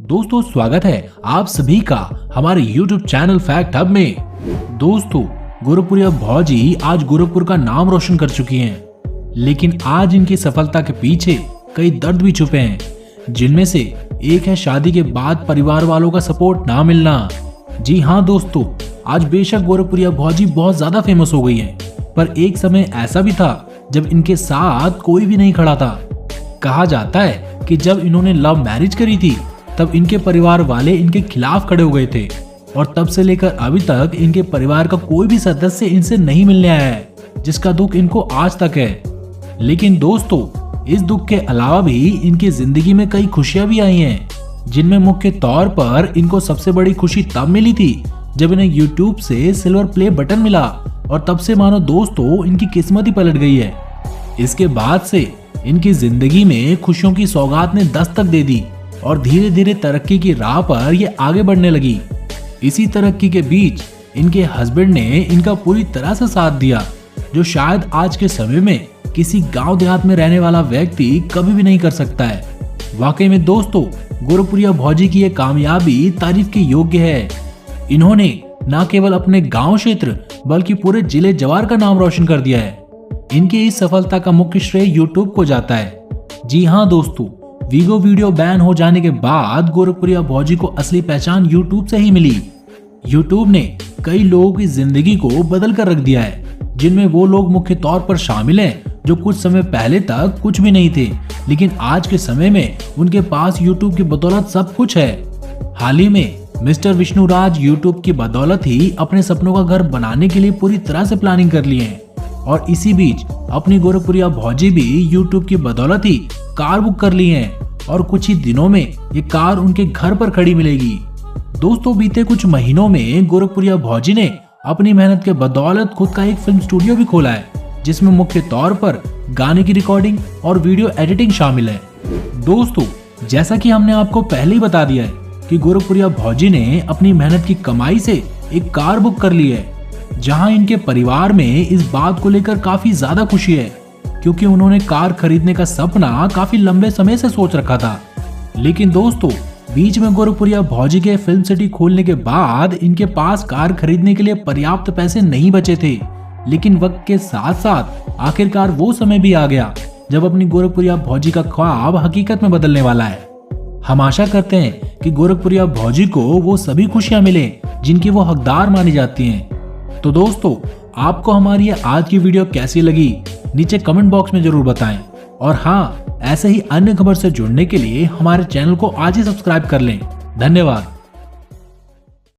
दोस्तों स्वागत है आप सभी का हमारे YouTube चैनल फैक्ट हब में। दोस्तों गोरखपुरिया भौजी आज गोरखपुर का नाम रोशन कर चुकी हैं, लेकिन आज इनकी सफलता के पीछे कई दर्द भी छुपे हैं, जिनमें से एक है शादी के बाद परिवार वालों का सपोर्ट ना मिलना। जी हाँ दोस्तों, आज बेशक गोरखपुरिया भौजी बहुत ज्यादा फेमस हो गई हैं, पर एक समय ऐसा भी था जब इनके साथ कोई भी नहीं खड़ा था। कहा जाता है कि जब इन्होंने लव मैरिज करी थी तब इनके परिवार वाले इनके खिलाफ खड़े हो गए थे और तब से लेकर अभी तक इनके परिवार का कोई भी सदस्य इनसे नहीं मिलने आया है, जिसका दुख इनको आज तक है। लेकिन दोस्तों इस दुख के अलावा भी इनकी जिंदगी में कई खुशियां भी आई हैं, जिनमें मुख्य तौर पर इनको सबसे बड़ी खुशी तब मिली थी जब इन्हें YouTube से सिल्वर प्ले बटन मिला और तब से मानो दोस्तों इनकी किस्मत ही पलट गई है। इसके बाद से इनकी जिंदगी में खुशियों की सौगात ने दस्तक दे दी और धीरे धीरे तरक्की की राह पर ये आगे बढ़ने लगी। इसी तरक्की के बीच इनके हस्बैंड ने इनका पूरी तरह से साथ दिया, जो शायद आज के समय में किसी गांव देहात में रहने वाला व्यक्ति कभी भी नहीं कर सकता है। वाकई में दोस्तों गोरखपुरिया भौजी की ये कामयाबी तारीफ के योग्य है। इन्होंने न केवल अपने गांव क्षेत्र बल्कि पूरे जिले जवार का नाम रोशन कर दिया है। इनकी इस सफलता का मुख्य श्रेय YouTube को जाता है। जी हाँ दोस्तों, वीगो वीडियो बैन हो जाने के बाद गोरखपुरिया भौजी को असली पहचान YouTube से ही मिली। YouTube ने कई लोगों की जिंदगी को बदल कर रख दिया है, जिनमें वो लोग मुख्य तौर पर शामिल हैं जो कुछ समय पहले तक कुछ भी नहीं थे, लेकिन आज के समय में उनके पास YouTube की बदौलत सब कुछ है। हाल ही में मिस्टर विष्णुराज YouTube की बदौलत ही अपने सपनों का घर बनाने के लिए पूरी तरह से प्लानिंग कर लिए हैं, और इसी बीच अपनी गोरखपुरिया भौजी भी YouTube की बदौलत ही कार बुक कर ली है और कुछ ही दिनों में ये कार उनके घर पर खड़ी मिलेगी। दोस्तों बीते कुछ महीनों में गोरखपुरिया भौजी ने अपनी मेहनत के बदौलत खुद का एक फिल्म स्टूडियो भी खोला है, जिसमें मुख्य तौर पर गाने की रिकॉर्डिंग और वीडियो एडिटिंग शामिल है। दोस्तों जैसा कि हमने आपको पहले ही बता दिया है कि गोरखपुरिया भौजी ने अपनी मेहनत की कमाई से एक कार बुक कर ली है, जहां इनके परिवार में इस बात को लेकर काफी ज्यादा खुशी है, क्योंकि उन्होंने कार खरीदने का सपना काफी लंबे समय से सोच रखा था। लेकिन दोस्तों बीच में गोरखपुरिया भौजी के फिल्म सिटी खोलने के बाद इनके पास कार खरीदने के लिए पर्याप्त पैसे नहीं बचे थे। लेकिन वक्त के साथ साथ आखिरकार वो समय भी आ गया जब अपनी गोरखपुरिया भौजी का ख्वाब हकीकत में बदलने वाला है। हम आशा करते हैं कि गोरखपुरिया भौजी को वो सभी खुशियां मिले जिनकी वो हकदार मानी जाती हैं। तो दोस्तों आपको हमारी आज की वीडियो कैसी लगी नीचे कमेंट बॉक्स में जरूर बताएं, और हाँ ऐसे ही अन्य खबर से जुड़ने के लिए हमारे चैनल को आज ही सब्सक्राइब कर लें। धन्यवाद।